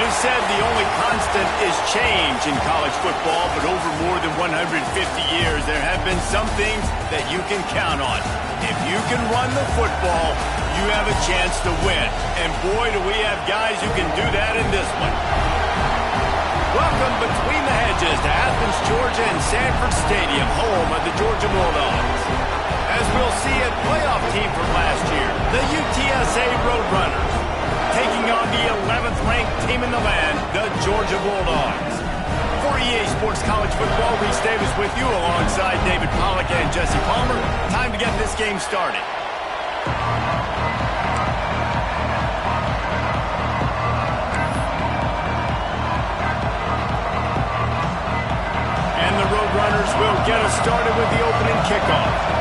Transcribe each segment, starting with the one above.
always said the only constant is change in college football, but over more than 150 years, there have been some things that you can count on. If you can run the football, you have a chance to win. And boy, do we have guys who can do that in this one. Welcome between the hedges to Athens, Georgia and Sanford Stadium, home of the Georgia Bulldogs. As we'll see, a playoff team from last year, the UTSA Roadrunners, taking on the 11th ranked team in the land, the Georgia Bulldogs. For EA Sports College Football, Reese Davis with you alongside David Pollack and Jesse Palmer. Time to get this game started. And the Roadrunners will get us started with the opening kickoff.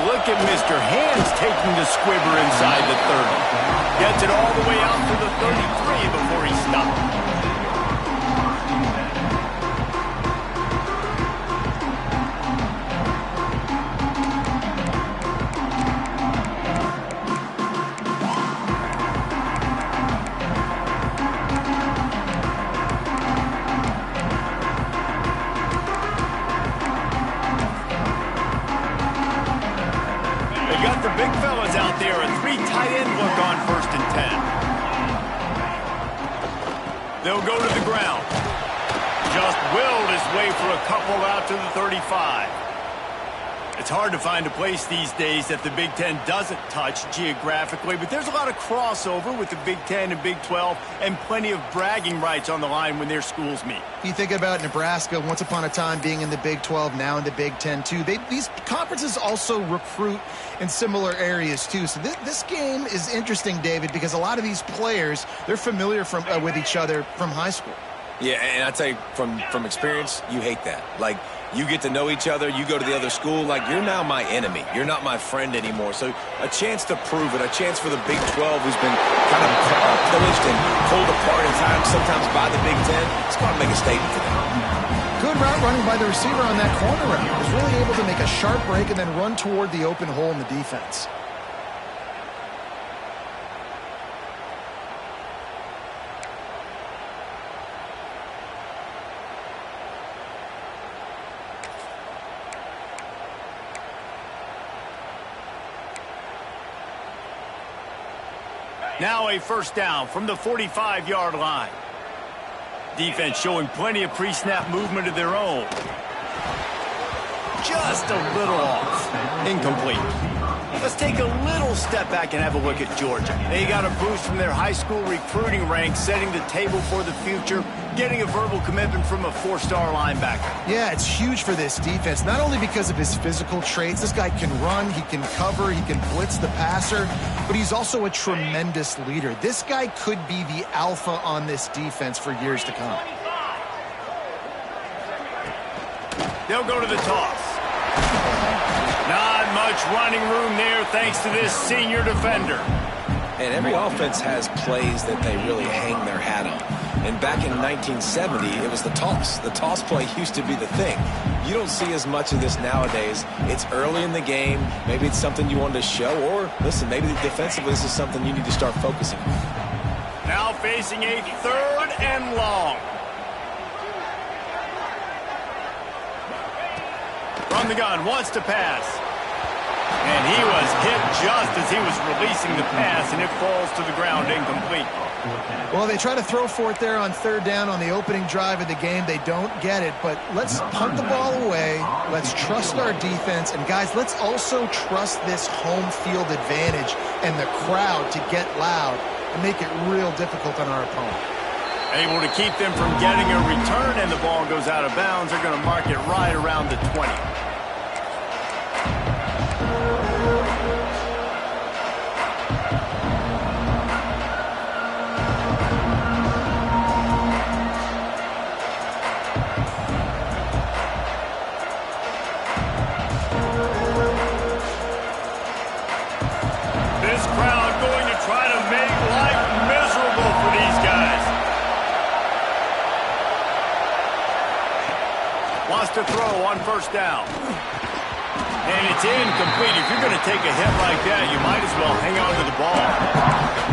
Look at Mr. Hands taking the squibber inside the 30. Gets it all the way out to the 33 before he stopped. Big fellas out there, a three tight end look on 1st and 10. They'll go to the ground. Just willed his way for a couple out to the 35. It's hard to find a place these days that the Big Ten doesn't touch geographically, but there's a lot of crossover with the Big Ten and Big 12 and plenty of bragging rights on the line when their schools meet. You think about Nebraska once upon a time being in the Big 12, now in the Big 10 too. These conferences also recruit in similar areas too. So this game is interesting, David, because a lot of these players, they're familiar with each other from high school. Yeah, and I tell you, from experience, you hate that. Like, you get to know each other, you go to the other school, like, you're now my enemy. You're not my friend anymore. So a chance to prove it, a chance for the Big 12, who's been kind of pillaged and pulled apart at times, sometimes by the Big 10. It's going to make a statement for them. Good route running by the receiver on that corner route. He was really able to make a sharp break and then run toward the open hole in the defense. Now a first down from the 45-yard line. Defense showing plenty of pre-snap movement of their own. Just a little off. Incomplete. Let's take a little step back and have a look at Georgia. They got a boost from their high school recruiting ranks, setting the table for the future, getting a verbal commitment from a four-star linebacker. Yeah, it's huge for this defense, not only because of his physical traits. This guy can run, he can cover, he can blitz the passer, but he's also a tremendous leader. This guy could be the alpha on this defense for years to come. They'll go to the toss. Not much running room there thanks to this senior defender. And every offense has plays that they really hang their hat on. And back in 1970, it was the toss. The toss play used to be the thing. You don't see as much of this nowadays. It's early in the game. Maybe it's something you wanted to show. Or, listen, maybe defensively this is something you need to start focusing on. Now facing a 3rd and long. From the gun, wants to pass. And he was hit just as he was releasing the pass, and it falls to the ground incomplete. Well, they try to throw for it there on 3rd down on the opening drive of the game. They don't get it, but let's punt the ball away. Let's trust our defense. And, guys, let's also trust this home field advantage and the crowd to get loud and make it real difficult on our opponent. Able to keep them from getting a return, and the ball goes out of bounds. They're going to mark it right around the 20. This crowd going to try to make life miserable for these guys. to throw on first down. And it's incomplete. If you're going to take a hit like that, you might as well hang on to the ball.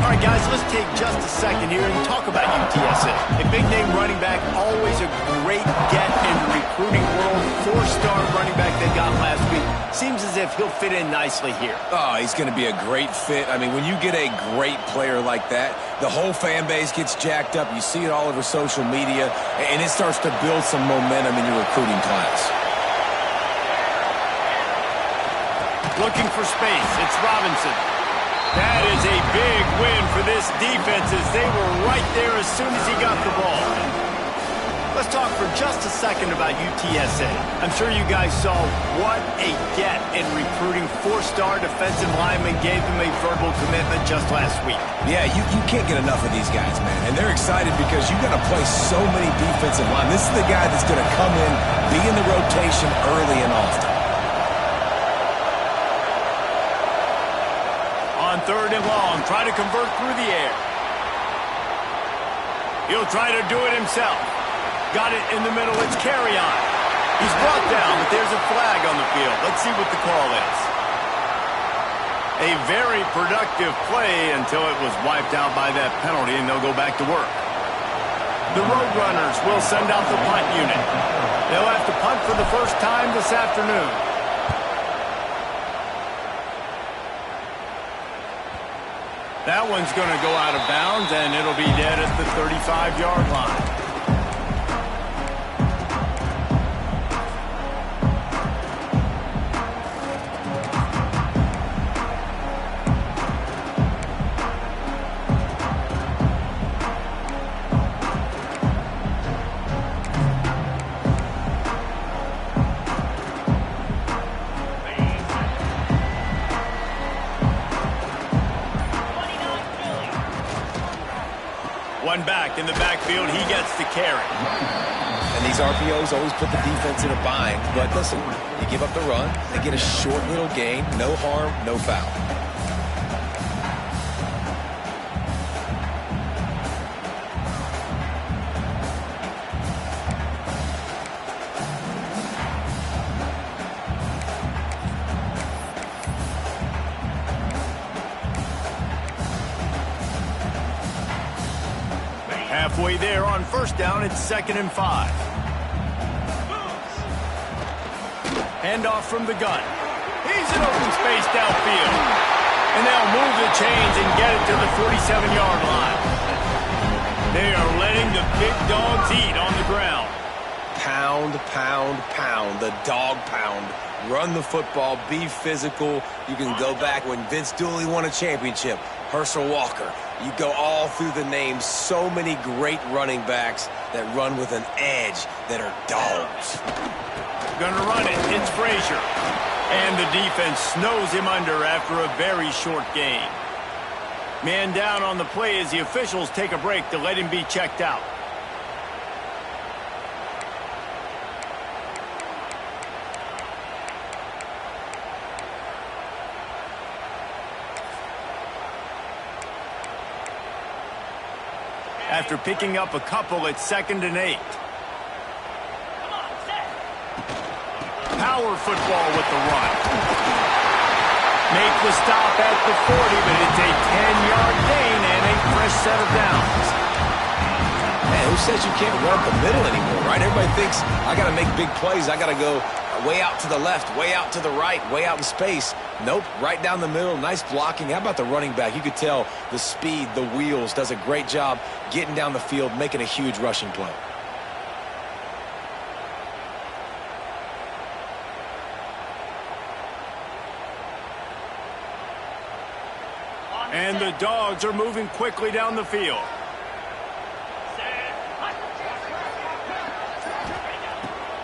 All right, guys, let's take just a second here and talk about UTSA. A big-name running back, always a great get in the recruiting world. Four-star running back they got last week. Seems as if he'll fit in nicely here. Oh, he's going to be a great fit. I mean, when you get a great player like that, the whole fan base gets jacked up. You see it all over social media, and it starts to build some momentum in your recruiting class. Looking for space. It's Robinson. That is a big win for this defense as they were right there as soon as he got the ball. Let's talk for just a second about UTSA. I'm sure you guys saw what a get in recruiting. Four-star defensive linemen gave them a verbal commitment just last week. Yeah, you can't get enough of these guys, man. And they're excited because you've got to play so many defensive linemen. This is the guy that's going to come in, be in the rotation early and often. On third and long, try to convert through the air. He'll try to do it himself. Got it in the middle. It's carry on. He's brought down, but there's a flag on the field. Let's see what the call is. A very productive play until it was wiped out by that penalty, and they'll go back to work. The Roadrunners will send out the punt unit. They'll have to punt for the first time this afternoon. That one's going to go out of bounds, and it'll be dead at the 35-yard line. One back in the backfield, he gets the carry. And these RPOs always put the defense in a bind. But listen, you give up the run, they get a short little gain, no harm, no foul. Halfway there on first down, it's 2nd and 5. Handoff from the gun. He's in open space downfield. And they'll move the chains and get it to the 47-yard line. They are letting the big dogs eat on the ground. Pound, pound, pound. The dog pound. Run the football. Be physical. You can go back when Vince Dooley won a championship. Herschel Walker. You go all through the names. So many great running backs that run with an edge that are dogs. Gonna run it. It's Frazier. And the defense snows him under after a very short gain. Man down on the play as the officials take a break to let him be checked out. After picking up a couple, it's 2nd and 8. Power football with the run. Make the stop at the 40, but it's a 10-yard gain and a fresh set of downs. Man, who says you can't run up the middle anymore, right? Everybody thinks, I got to make big plays. I got to go way out to the left, way out to the right, way out in space. Nope, right down the middle, nice blocking. How about the running back? You could tell the speed, the wheels, does a great job getting down the field, making a huge rushing play. And the Dogs are moving quickly down the field.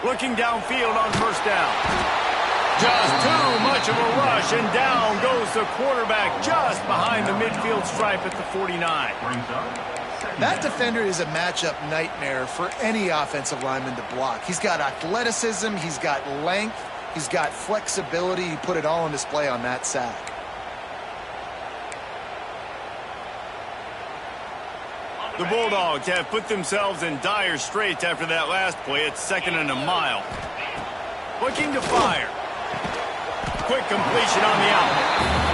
Looking downfield on first down. Just too much of a rush, and down goes the quarterback just behind the midfield stripe at the 49. That defender is a matchup nightmare for any offensive lineman to block. He's got athleticism, he's got length, he's got flexibility. He put it all on display on that sack. The Bulldogs have put themselves in dire straits after that last play. It's 2nd and a mile. Looking to fire. Quick completion on the out.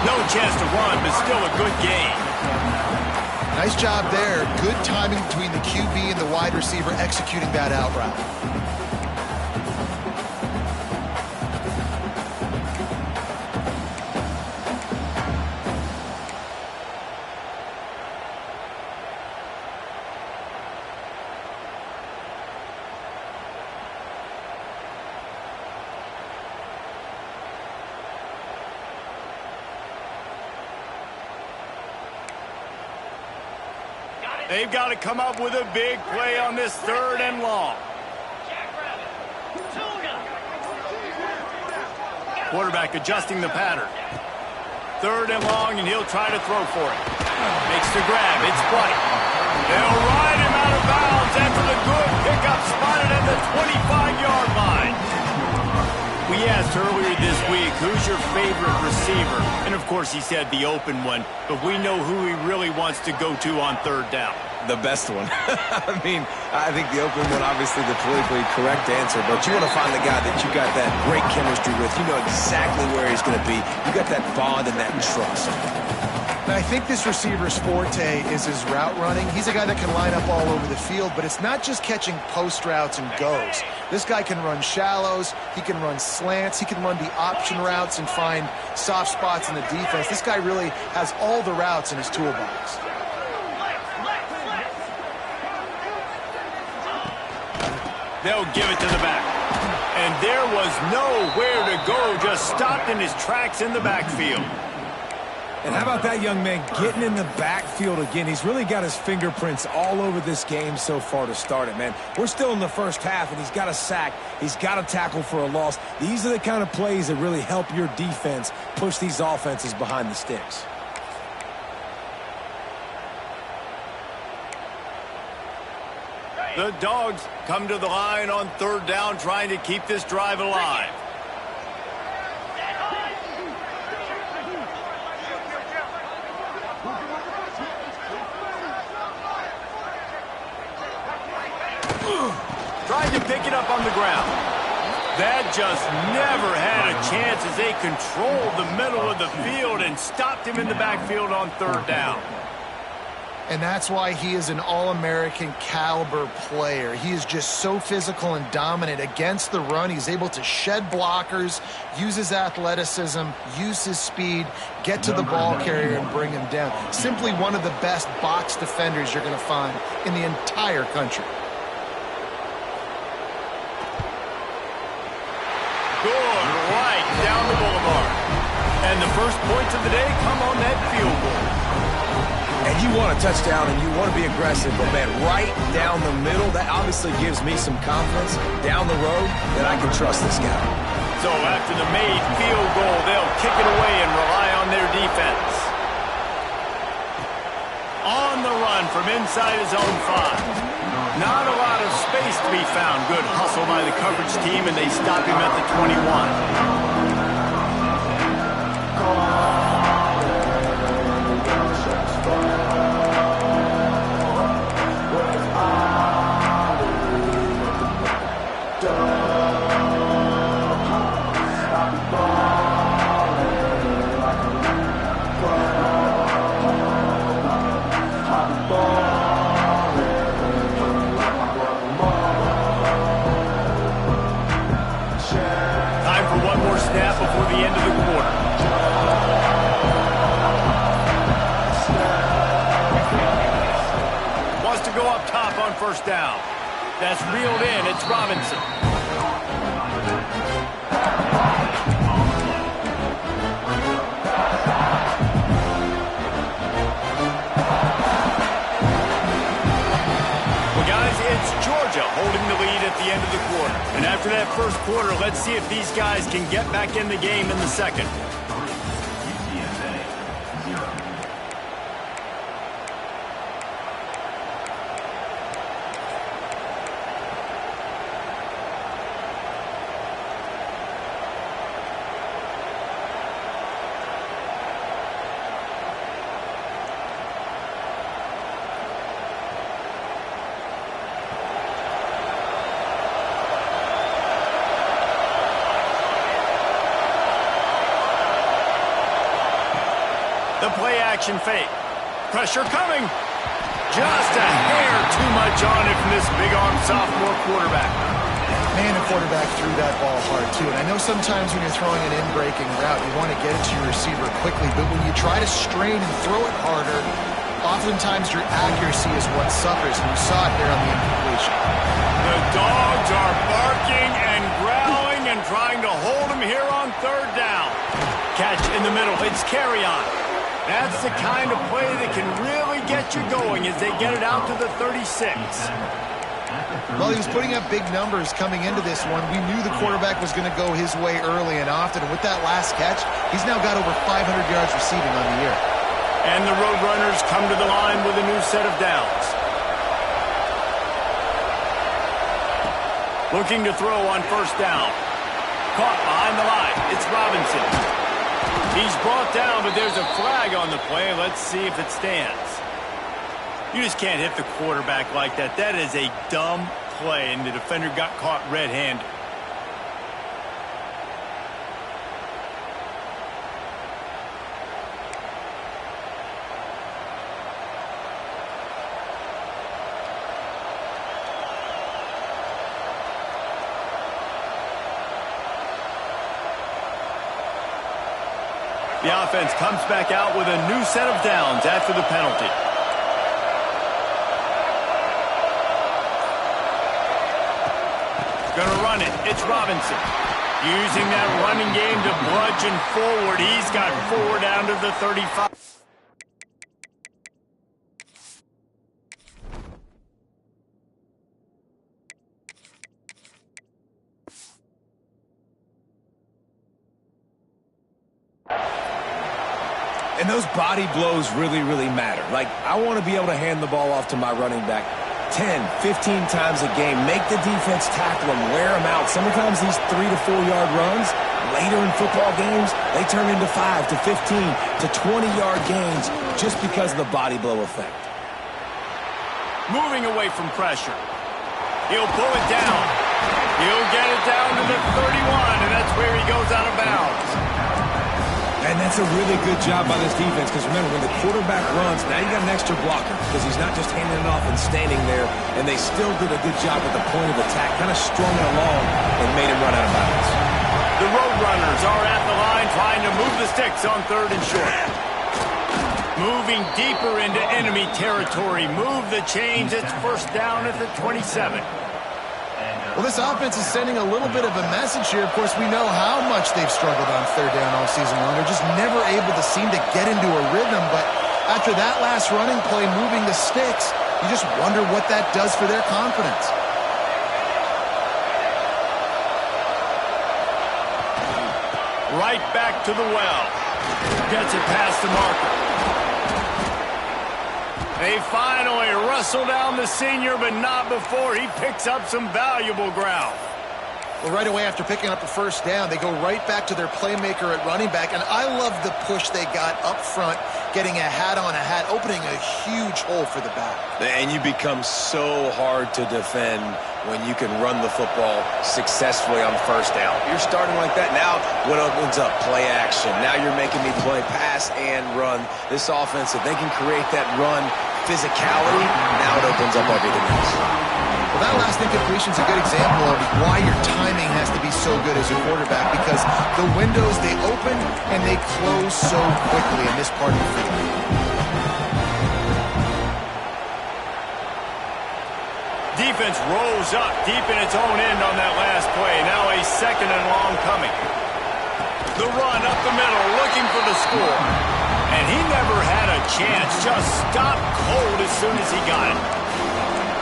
No chance to run, but still a good gain. Nice job there. Good timing between the QB and the wide receiver executing that out route. They've got to come up with a big play on this 3rd and long. Quarterback adjusting the pattern. 3rd and long, and he'll try to throw for it. Makes the grab. It's White. They'll ride him out of bounds after the good pickup spotted at the 25-yard line. We asked earlier this week, who's your favorite receiver? And, of course, he said the open one, but we know who he really wants to go to on 3rd down. The best one. I mean, I think the open one, obviously the politically correct answer, but you want to find the guy that you got that great chemistry with. You know exactly where he's going to be. You got that bond and that trust. And I think this receiver's forte is his route running. He's a guy that can line up all over the field, but it's not just catching post routes and goes. This guy can run shallows, he can run slants, he can run the option routes and find soft spots in the defense. This guy really has all the routes in his toolbox. They'll give it to the back. And there was nowhere to go, just stopped in his tracks in the backfield. And how about that young man getting in the backfield again? He's really got his fingerprints all over this game so far to start it, man. We're still in the first half, and he's got a sack. He's got a tackle for a loss. These are the kind of plays that really help your defense push these offenses behind the sticks. The Dogs come to the line on 3rd down, trying to keep this drive alive. Trying to pick it up on the ground. That just never had a chance as they controlled the middle of the field and stopped him in the backfield on 3rd down. And that's why he is an All-American caliber player. He is just so physical and dominant against the run. He's able to shed blockers, use his athleticism, use his speed, get to the ball carrier and bring him down. Simply one of the best box defenders you're going to find in the entire country. Good right down the boulevard. And the first points of the day come on that field goal. And you want a touchdown and you want to be aggressive, but, man, right down the middle, that obviously gives me some confidence down the road that I can trust this guy. So after the made field goal, they'll kick it away and rely on their defense. On the run from inside his own 5. Not a lot of space to be found. Good hustle by the coverage team, and they stop him at the 21. Snap before the end of the quarter. Wants to go up top on 1st down. That's reeled in. It's Robinson. Well, guys, it's Georgia holding the lead at the end of the quarter. And after that first quarter, let's see if these guys can get back in the game in the second. The play action fake. Pressure coming. Just a hair too much on it from this big-arm sophomore quarterback. Man, the quarterback threw that ball hard, too. And I know sometimes when you're throwing an in-breaking route, you want to get it to your receiver quickly. But when you try to strain and throw it harder, oftentimes your accuracy is what suffers. And you saw it there on the incompletion. The dogs are barking and growling and trying to hold him here on third down. Catch in the middle. It's carry on. That's the kind of play that can really get you going as they get it out to the 36. Well, he was putting up big numbers coming into this one. We knew the quarterback was going to go his way early and often. And with that last catch, he's now got over 500 yards receiving on the year. And the Roadrunners come to the line with a new set of downs. Looking to throw on first down. Caught behind the line. It's Robinson. He's brought down, but there's a flag on the play. Let's see if it stands. You just can't hit the quarterback like that. That is a dumb play, and the defender got caught red-handed. The offense comes back out with a new set of downs after the penalty. Gonna run it. It's Robinson. Using that running game to bludgeon forward. He's got 4 down to the 35. And those body blows really, really matter. Like, I want to be able to hand the ball off to my running back 10, 15 times a game. Make the defense tackle them, wear them out. Sometimes these 3 to 4 yard runs, later in football games, they turn into 5 to 15 to 20 yard gains just because of the body blow effect. Moving away from pressure. He'll pull it down. He'll get it down to the 31, and that's where he goes out of bounds. And that's a really good job by this defense, because remember, when the quarterback runs, now you got an extra blocker, because he's not just handing it off and standing there, and they still did a good job at the point of attack, kind of strung it along and made him run out of bounds. The Roadrunners are at the line trying to move the sticks on 3rd and short. Moving deeper into enemy territory. Move the chains. It's first down at the 27. Well, this offense is sending a little bit of a message here. Of course, we know how much they've struggled on 3rd down all season long. They're just never able to seem to get into a rhythm. But after that last running play, moving the sticks, you just wonder what that does for their confidence. Right back to the well. Gets it past the marker. They finally wrestle down the senior, but not before he picks up some valuable ground. Well, right away after picking up the first down, they go right back to their playmaker at running back. And I love the push they got up front, getting a hat on a hat, opening a huge hole for the back. And you become so hard to defend when you can run the football successfully on first down. You're starting like that. Now what opens up? Play action. Now you're making me play pass and run. This offense, if they can create that run physicality, now it opens up everything else. Well, that last incompletion is a good example of why your timing has to be so good as a quarterback, because the windows, they open and they close so quickly in this part of the field. Defense rolls up deep in its own end on that last play. Now a 2nd and long coming. The run up the middle, looking for the score. And he never had a chance. Just stopped cold as soon as he got it.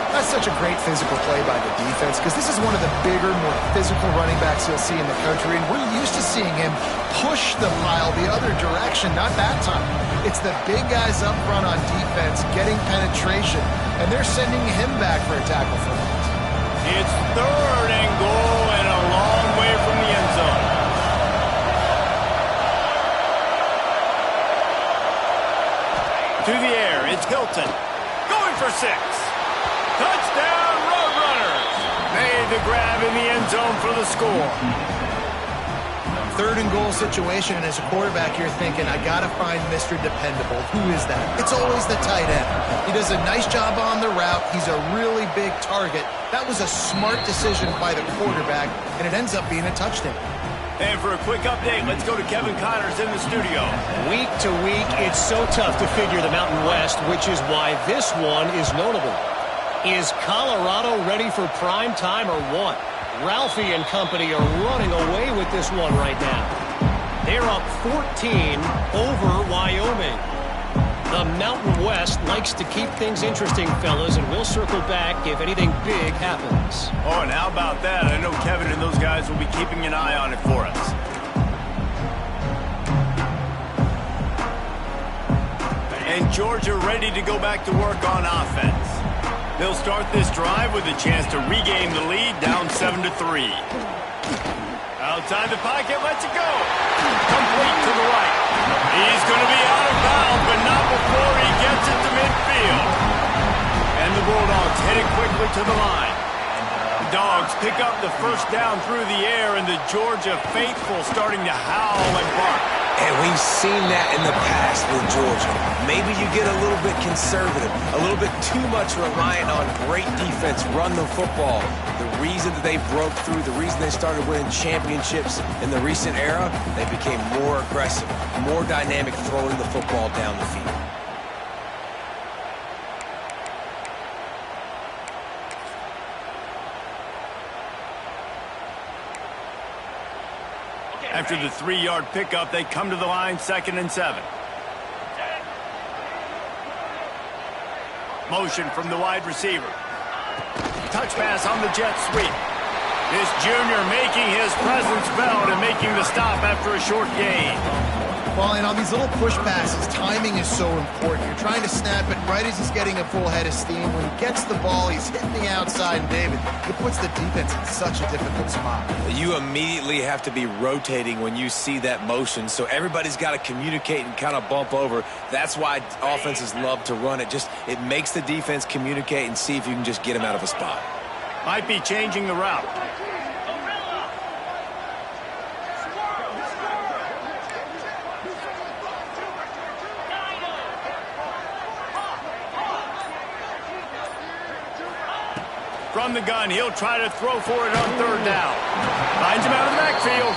That's such a great physical play by the defense, because this is one of the bigger, more physical running backs you'll see in the country, and we're used to seeing him push the pile the other direction. Not that time. It's the big guys up front on defense getting penetration, and they're sending him back for a tackle for loss. It's 3rd and goal and a long way from the end zone. To the air, it's Hilton. Going for 6. Touchdown, Roadrunners! Made the grab in the end zone for the score. third and goal situation, and as a quarterback, you're thinking, I got to find Mr. Dependable. Who is that? It's always the tight end. He does a nice job on the route. He's a really big target. That was a smart decision by the quarterback, and it ends up being a touchdown. And for a quick update, let's go to Kevin Connors in the studio. Week to week, it's so tough to figure the Mountain West, which is why this one is notable. Is Colorado ready for prime time or what? Ralphie and company are running away with this one right now. They're up 14 over Wyoming. The Mountain West likes to keep things interesting, fellas, and we'll circle back if anything big happens. Oh, and how about that? I know Kevin and those guys will be keeping an eye on it for us. And Georgia ready to go back to work on offense. They'll start this drive with a chance to regain the lead, down 7-3. Outside the pocket, lets it go. Complete to the right. He's going to be out of bounds, but not before he gets it to midfield. And the Bulldogs headed quickly to the line. The Dogs pick up the first down through the air, and the Georgia faithful starting to howl and bark. And we've seen that in the past with Georgia. Maybe you get a little bit conservative, a little bit too much reliant on great defense, run the football. The reason that they broke through, the reason they started winning championships in the recent era, they became more aggressive, more dynamic throwing the football down the field. After the 3-yard pickup, they come to the line, 2nd and 7. Motion from the wide receiver. Touch pass on the jet sweep. This junior making his presence felt and making the stop after a short gain. Well, and on these little push passes, timing is so important. You're trying to snap it right as he's getting a full head of steam. When he gets the ball, he's hitting the outside, and David, it puts the defense in such a difficult spot. You immediately have to be rotating when you see that motion, so everybody's got to communicate and kind of bump over. That's why offenses love to run it. It makes the defense communicate and see if you can just get him out of a spot. Might be changing the route. From the gun, he'll try to throw for it on 3rd down. Finds him out of the backfield.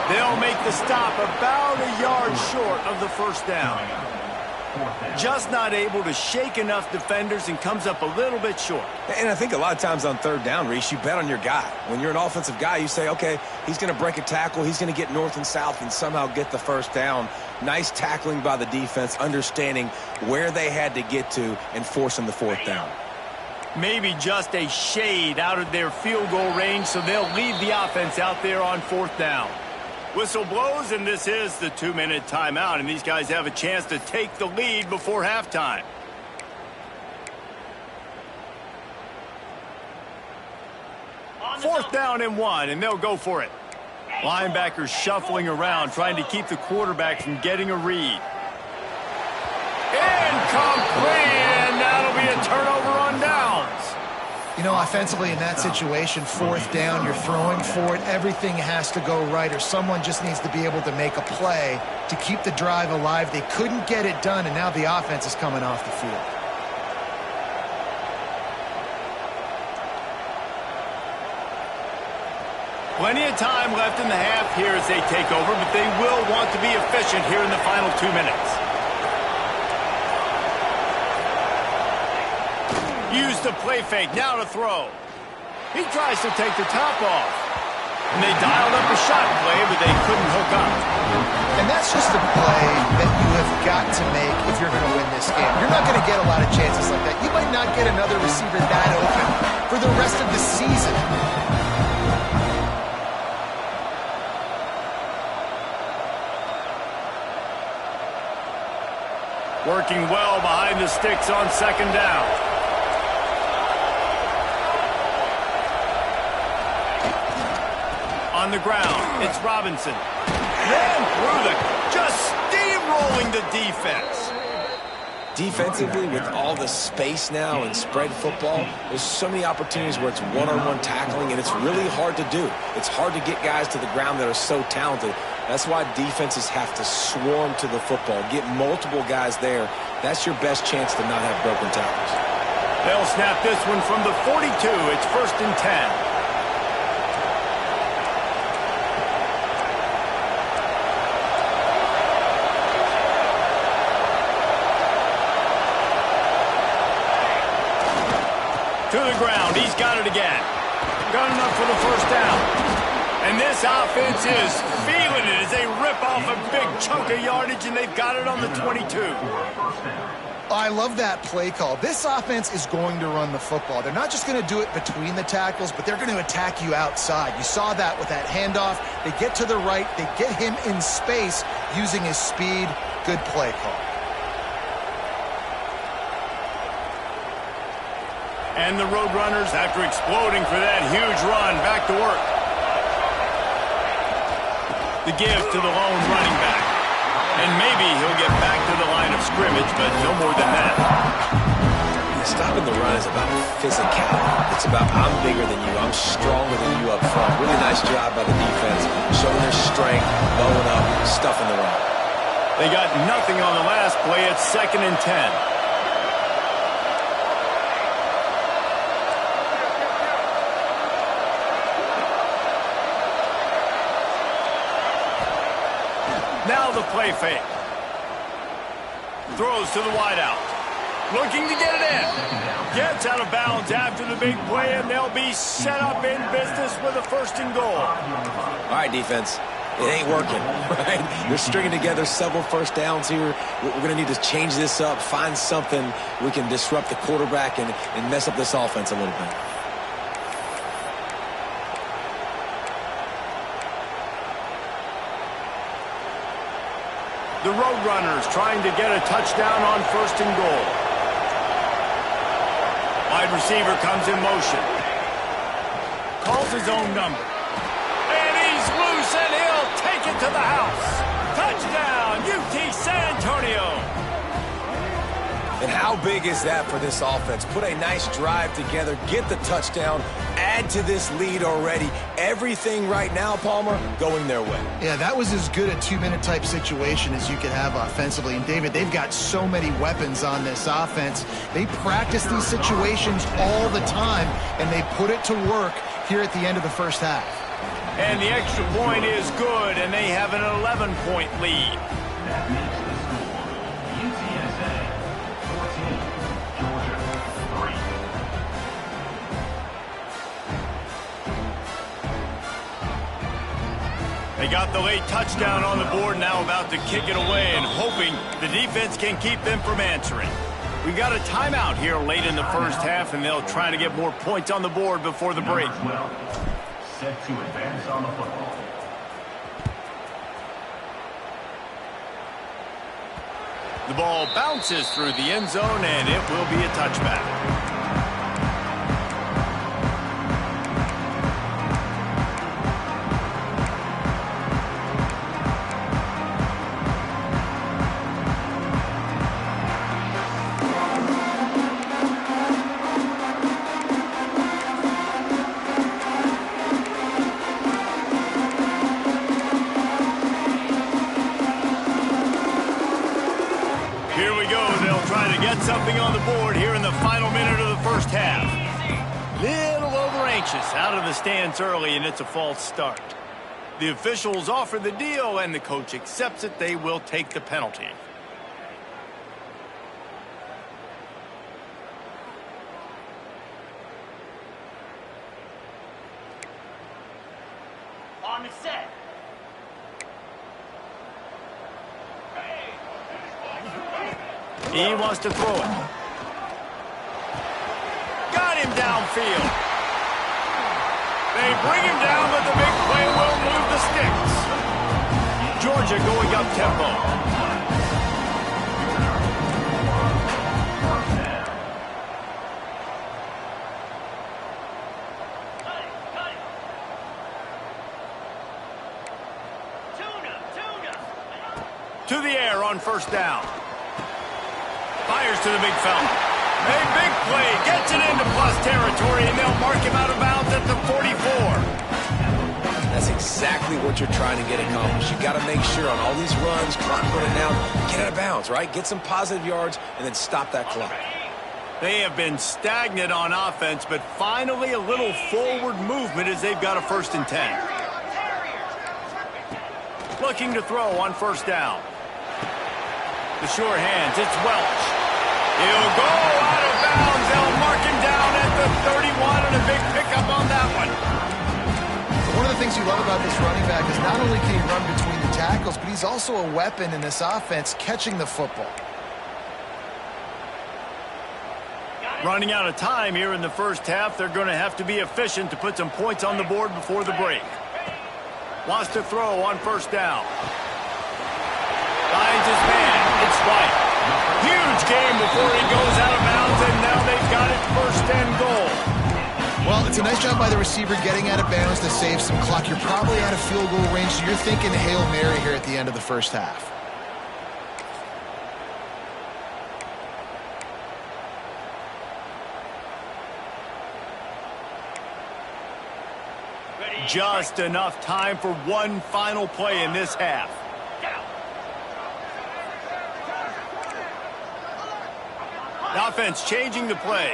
They'll make the stop about a yard short of the 1st down. Just not able to shake enough defenders and comes up a little bit short. And I think a lot of times on 3rd down, Reese, you bet on your guy. When you're an offensive guy, you say, okay, he's going to break a tackle. He's going to get north and south and somehow get the 1st down. Nice tackling by the defense, understanding where they had to get to and forcing the 4th down. Maybe just a shade out of their field goal range, so they'll leave the offense out there on 4th down. Whistle blows, and this is the 2-minute timeout, and these guys have a chance to take the lead before halftime. Fourth down and 1, and they'll go for it. Linebackers shuffling around, trying to keep the quarterback from getting a read. Incomplete, and that'll be a turnover on downs. You know, offensively in that situation, 4th down, you're throwing for it. Everything has to go right, or someone just needs to be able to make a play to keep the drive alive. They couldn't get it done, and now the offense is coming off the field. Plenty of time left in the half here as they take over, but they will want to be efficient here in the final 2 minutes. Use the play fake, now to throw. He tries to take the top off. And they dialed up a shot play, but they couldn't hook up. And that's just a play that you have got to make if you're going to win this game. You're not going to get a lot of chances like that. You might not get another receiver that open for the rest of the season. Working well behind the sticks on 2nd down. On the ground, it's Robinson. Ran through just steamrolling the defense. Defensively, with all the space now and spread football, there's so many opportunities where it's one-on-one tackling, and it's really hard to do. It's hard to get guys to the ground that are so talented. That's why defenses have to swarm to the football. Get multiple guys there. That's your best chance to not have broken tackles. They'll snap this one from the 42. It's 1st and 10. To the ground. He's got it again. Got enough for the 1st down. And this offense is feeling it as they rip off a big chunk of yardage, and they've got it on the 22. I love that play call. This offense is going to run the football. They're not just going to do it between the tackles, but they're going to attack you outside. You saw that with that handoff. They get to the right. They get him in space using his speed. Good play call. And the Roadrunners, after exploding for that huge run, back to work. The give to the lone running back. And maybe he'll get back to the line of scrimmage, but no more than that. Stopping the run is about physicality. It's about I'm bigger than you. I'm stronger than you up front. Really nice job by the defense, showing their strength, blowing up, stuffing the run. They got nothing on the last play. It's 2nd and 10. Now the play fake. Throws to the wideout. Looking to get it in. Gets out of bounds after the big play, and they'll be set up in business with a 1st and goal. All right, defense. It ain't working, right? They're stringing together several 1st downs here. We're going to need to change this up, find something we can disrupt the quarterback and mess up this offense a little bit. The Roadrunners trying to get a touchdown on 1st and goal. Wide receiver comes in motion. Calls his own number. And he's loose, and he'll take it to the house. Touchdown, UT San Antonio. And how big is that for this offense? Put a nice drive together, get the touchdown, add to this lead already. Everything right now, Palmer, going their way. Yeah, that was as good a 2-minute type situation as you could have offensively. And, David, they've got so many weapons on this offense. They practice these situations all the time, and they put it to work here at the end of the 1st half. And the extra point is good, and they have an 11-point lead. That makes the score UTSA 14, Georgia 3. They got the late touchdown on the board, now about to kick it away and hoping the defense can keep them from answering. We've got a timeout here late in the 1st half, and they'll try to get more points on the board before the break. Set to advance on the football. The ball bounces through the end zone, and it will be a touchback. Something on the board here in the final minute of the 1st half. Little over anxious, out of the stands early, and it's a false start. The officials offer the deal, and the coach accepts it. They will take the penalty. On the set. He wants to throw it. Got him downfield. They bring him down, but the big play will move the sticks. Georgia going up tempo. To the air on 1st down. Fires to the big fella. A big play. Gets it into plus territory, and they'll mark him out of bounds at the 44. That that's exactly what you're trying to get accomplished. You got to make sure on all these runs, clock running down, get out of bounds, right? Get some positive yards and then stop that clock. They have been stagnant on offense, but finally a little forward movement as they've got a 1st and 10. Looking to throw on 1st down. The sure hands, it's Welch. He'll go out of bounds. They'll mark him down at the 31 and a big pickup on that one. One of the things you love about this running back is not only can he run between the tackles, but he's also a weapon in this offense catching the football. Running out of time here in the 1st half. They're going to have to be efficient to put some points on the board before the break. Wants to throw on 1st down. Finds his man. It's White. Huge game before he goes out of bounds, and now they've got it 1st and goal. Well, it's a nice job by the receiver getting out of bounds to save some clock. You're probably out of field goal range, so you're thinking Hail Mary here at the end of the 1st half. Just enough time for one final play in this half. The offense changing the play.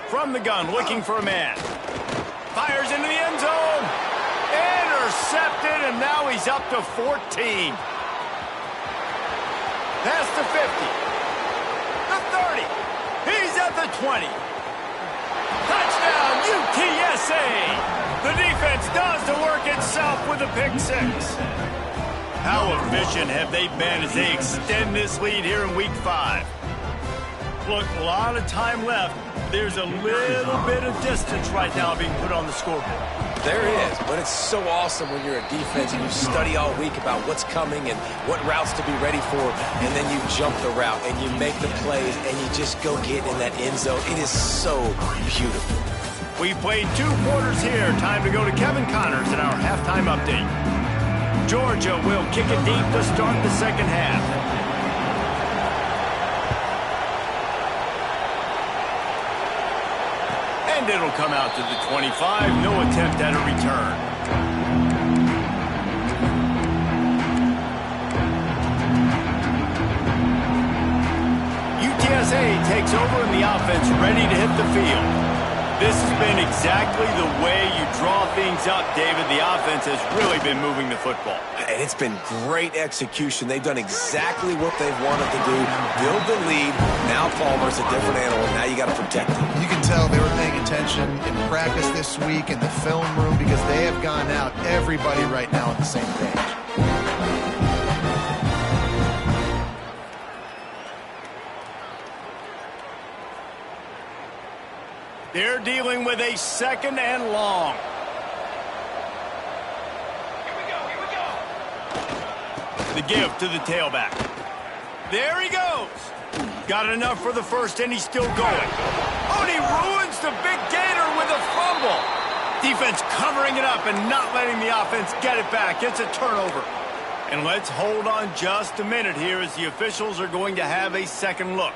From the gun, looking for a man. Fires into the end zone. Intercepted, and now he's up to 14. Past the 50. The 30. He's at the 20. Touchdown, UTSA. The defense does the work itself with a pick 6. How efficient have they been as they extend this lead here in Week 5? Look, a lot of time left. There's a little bit of distance right now being put on the scoreboard. There is, but it's so awesome when you're a defense and you study all week about what's coming and what routes to be ready for, and then you jump the route and you make the plays and you just go get in that end zone. It is so beautiful. We played 2 quarters here. Time to go to Kevin Connors in our halftime update. Georgia will kick it deep to start the 2nd half. And it'll come out to the 25. No attempt at a return. UTSA takes over and the offense ready to hit the field. This has been exactly the way you draw things up, David. The offense has really been moving the football. And it's been great execution. They've done exactly what they've wanted to do. Build the lead. Now Palmer's a different animal. Now you got to protect him. You can tell they were paying attention in practice this week in the film room because they have gone out, everybody right now on the same page. They're dealing with a 2nd and long. The give to the tailback. There he goes. Got enough for the 1st, and he's still going. Oh, and he ruins the big gator with a fumble. Defense covering it up and not letting the offense get it back. It's a turnover. And let's hold on just a minute here as the officials are going to have a 2nd look.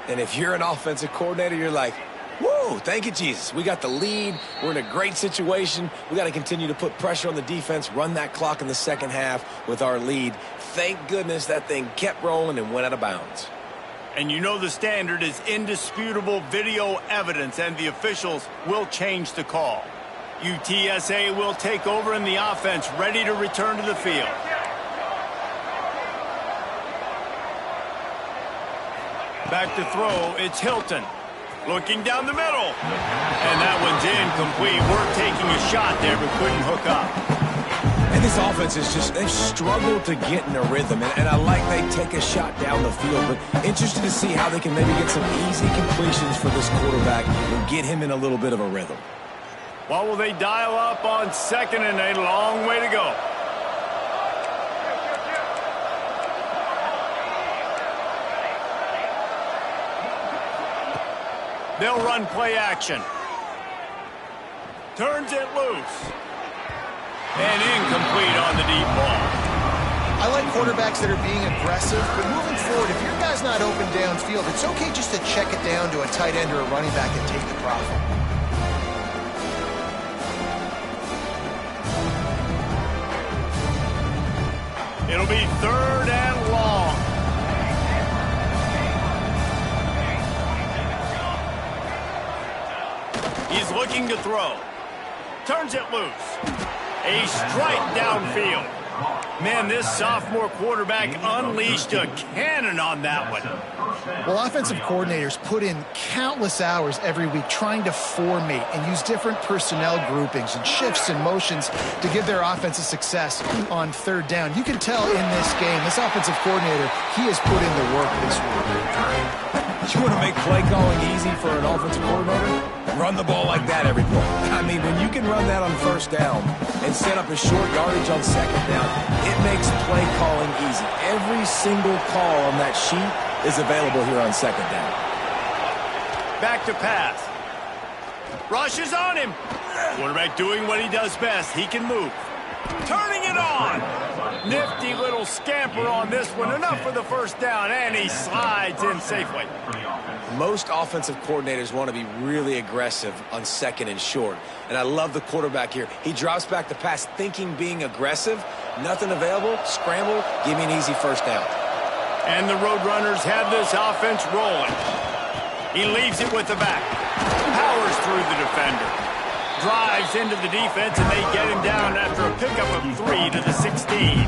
And if you're an offensive coordinator, you're like, whoa, thank you, Jesus. We got the lead. We're in a great situation. We got to continue to put pressure on the defense, run that clock in the 2nd half with our lead. Thank goodness that thing kept rolling and went out of bounds. And you know the standard is indisputable video evidence, and the officials will change the call. UTSA will take over and the offense ready to return to the field. Back to throw, it's Hilton. Looking down the middle. And that one's incomplete. We're taking a shot there, but couldn't hook up. And this offense is just, they've struggled to get in a rhythm. And I like they take a shot down the field, but interested to see how they can maybe get some easy completions for this quarterback and get him in a little bit of a rhythm. What will they dial up on 2nd and a long way to go? They'll run play action. Turns it loose. And incomplete on the deep ball. I like quarterbacks that are being aggressive, but moving forward, if your guy's not open downfield, it's okay just to check it down to a tight end or a running back and take the profit. It'll be 3rd and long. He's looking to throw. Turns it loose. A strike downfield. Man, this sophomore quarterback unleashed a cannon on that one. Well, offensive coordinators put in countless hours every week trying to formate and use different personnel groupings and shifts and motions to give their offense a success on 3rd down. You can tell in this game, this offensive coordinator, he has put in the work this week. You want to make play calling easy for an offensive coordinator? Run the ball like that every play. I mean, when you can run that on 1st down and set up a short yardage on 2nd down, it makes play calling easy. Every single call on that sheet is available here on 2nd down. Back to pass. Rush is on him. Quarterback doing what he does best. He can move. Turning it on. Nifty little scamper on this one. Enough for the 1st down, and he slides in safely. Most offensive coordinators want to be really aggressive on 2nd and short. And I love the quarterback here. He drops back the pass thinking being aggressive. Nothing available. Scramble. Give me an easy 1st down. And the Roadrunners have this offense rolling. He leaves it with the back. Powers through the defender. Drives into the defense, and they get him down after a pickup of 3 to the 16.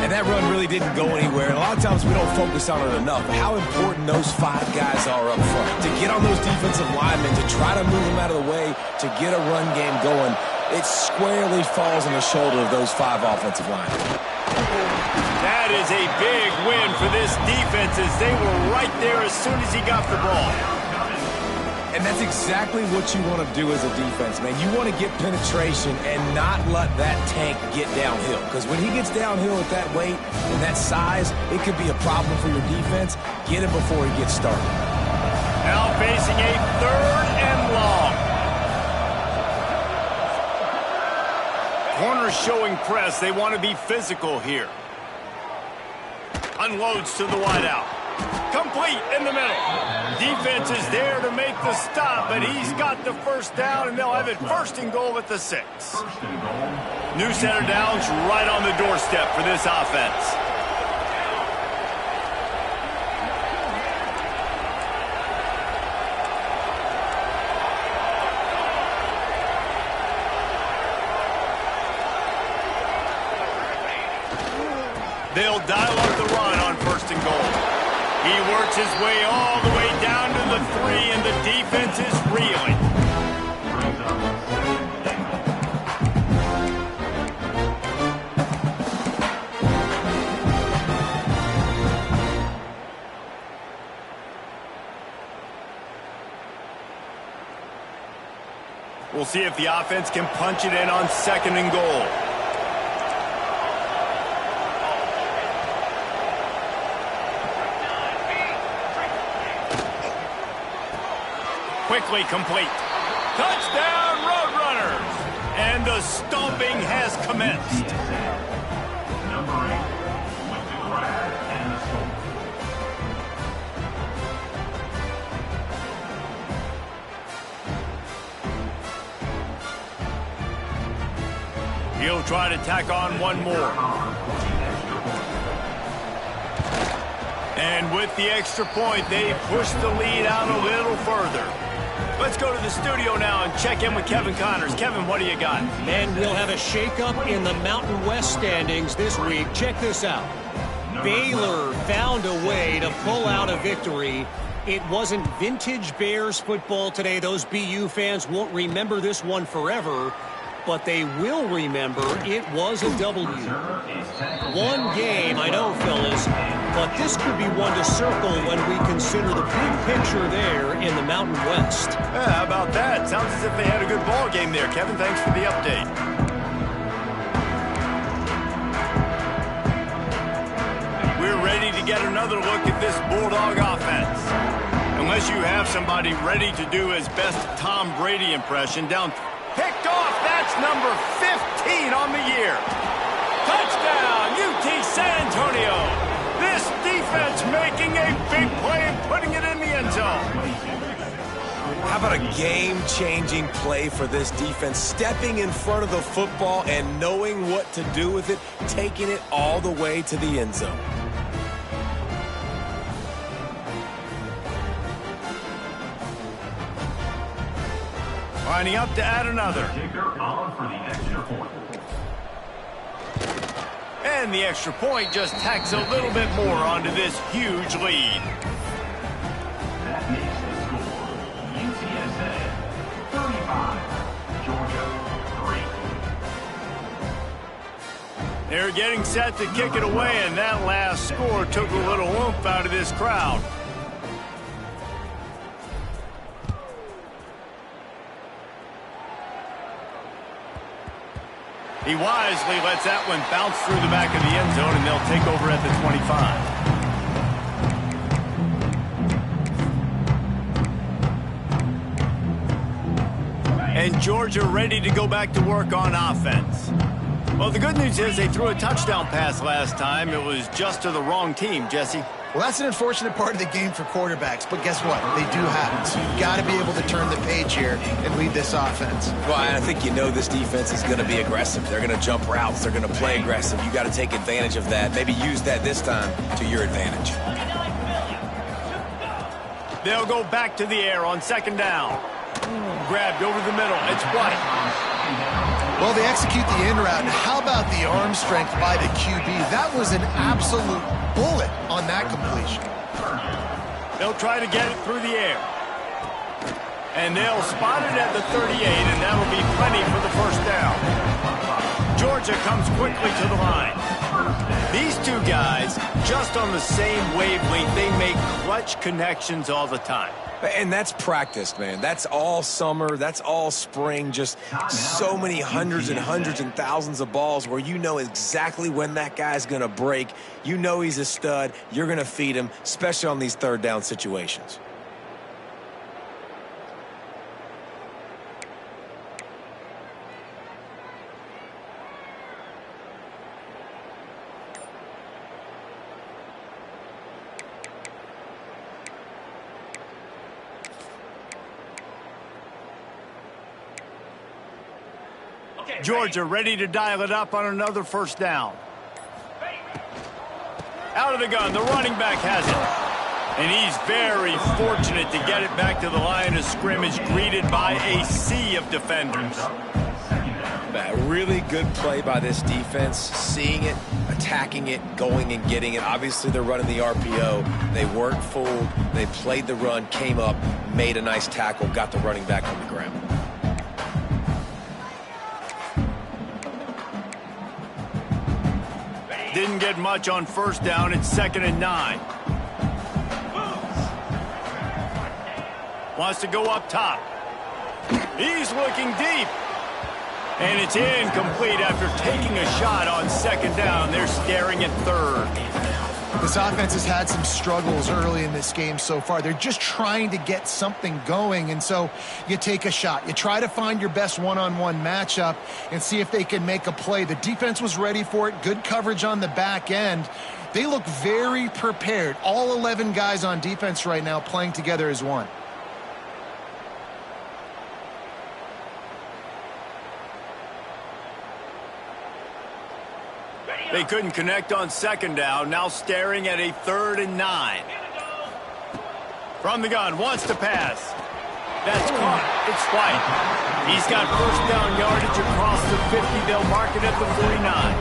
And that run really didn't go anywhere. And a lot of times we don't focus on it enough. But how important those 5 guys are up front. To get on those defensive linemen, to try to move them out of the way, to get a run game going, it squarely falls on the shoulder of those 5 offensive linemen. That is a big win for this defense as they were right there as soon as he got the ball. And that's exactly what you want to do as a defense, man. You want to get penetration and not let that tank get downhill. Because when he gets downhill at that weight and that size, it could be a problem for your defense. Get him before he gets started. Now facing a 3rd and long. Corners showing press. They want to be physical here. Unloads to the wideout. Complete in the middle. Defense is there to make the stop, but he's got the 1st down, and they'll have it 1st and goal at the 6. New set of downs right on the doorstep for this offense. They'll dial up the run on 1st and goal. He works his way all the way down to the 3, and the defense is reeling. We'll see if the offense can punch it in on 2nd and goal. Quickly complete. Touchdown, Roadrunners! And the stomping has commenced. Number 8 with the grab and the score. He'll try to tack on one more. And with the extra point, they push the lead out a little further. Let's go to the studio now and check in with Kevin Connors. Kevin, what do you got? And we'll have a shakeup in the Mountain West standings this week. Check this out. Baylor found a way to pull out a victory. It wasn't vintage Bears football today. Those BU fans won't remember this one forever, but they will remember it was a W. One game, I know, fellas, but this could be one to circle when we consider the big picture there in the Mountain West. Yeah, how about that? Sounds as if they had a good ball game there. Kevin, thanks for the update. We're ready to get another look at this Bulldog offense. Unless you have somebody ready to do his best Tom Brady impression, down picked off. That's number 15 on the year. Touchdown, UTSA! San Antonio. This defense making a big play and putting it in the end zone. How about a game-changing play for this defense? Stepping in front of the football and knowing what to do with it, taking it all the way to the end zone. Lining up to add another. Kicker on for the extra point. And the extra point just tacks a little bit more onto this huge lead. That makes the score UTSA 35, Georgia 3. They're getting set to kick it away, and that last score took a little oomph out of this crowd. He wisely lets that one bounce through the back of the end zone, and they'll take over at the 25. And Georgia ready to go back to work on offense. Well, the good news is they threw a touchdown pass last time. It was just to the wrong team, Jesse. Well, that's an unfortunate part of the game for quarterbacks, but guess what? They do happen. So you've got to be able to turn the page here and lead this offense. Well, I think you know this defense is going to be aggressive. They're going to jump routes. They're going to play aggressive. You got to take advantage of that. Maybe use that this time to your advantage. They'll go back to the air on second down. Grabbed over the middle. It's White. Well, they execute the in route, and how about the arm strength by the QB? That was an absolute bullet on that completion. They'll try to get it through the air. And they'll spot it at the 38, and that'll be plenty for the first down. Georgia comes quickly to the line. These two guys, just on the same wavelength, they make clutch connections all the time. And that's practice, man. That's all summer. That's all spring. Just so many hundreds and hundreds and thousands of balls where you know exactly when that guy's going to break. You know he's a stud. You're going to feed him, especially on these third down situations. Georgia ready to dial it up on another first down. Out of the gun, the running back has it. And he's very fortunate to get it back to the line of scrimmage, greeted by a sea of defenders. A really good play by this defense, seeing it, attacking it, going and getting it. Obviously, they're running the RPO. They weren't fooled. They played the run, came up, made a nice tackle, got the running back on the ground. Didn't get much on first down. It's 2nd and 9. Wants to go up top. He's looking deep. And it's incomplete after taking a shot on 2nd down. They're staring at 3rd. This offense has had some struggles early in this game so far. They're just trying to get something going, and so you take a shot. You try to find your best one-on-one matchup and see if they can make a play. The defense was ready for it. Good coverage on the back end. They look very prepared. All 11 guys on defense right now playing together as one. They couldn't connect on 2nd down. Now staring at a 3rd and 9. From the gun, wants to pass. That's caught. It's White. He's got first down yardage across the 50. They'll mark it at the 49.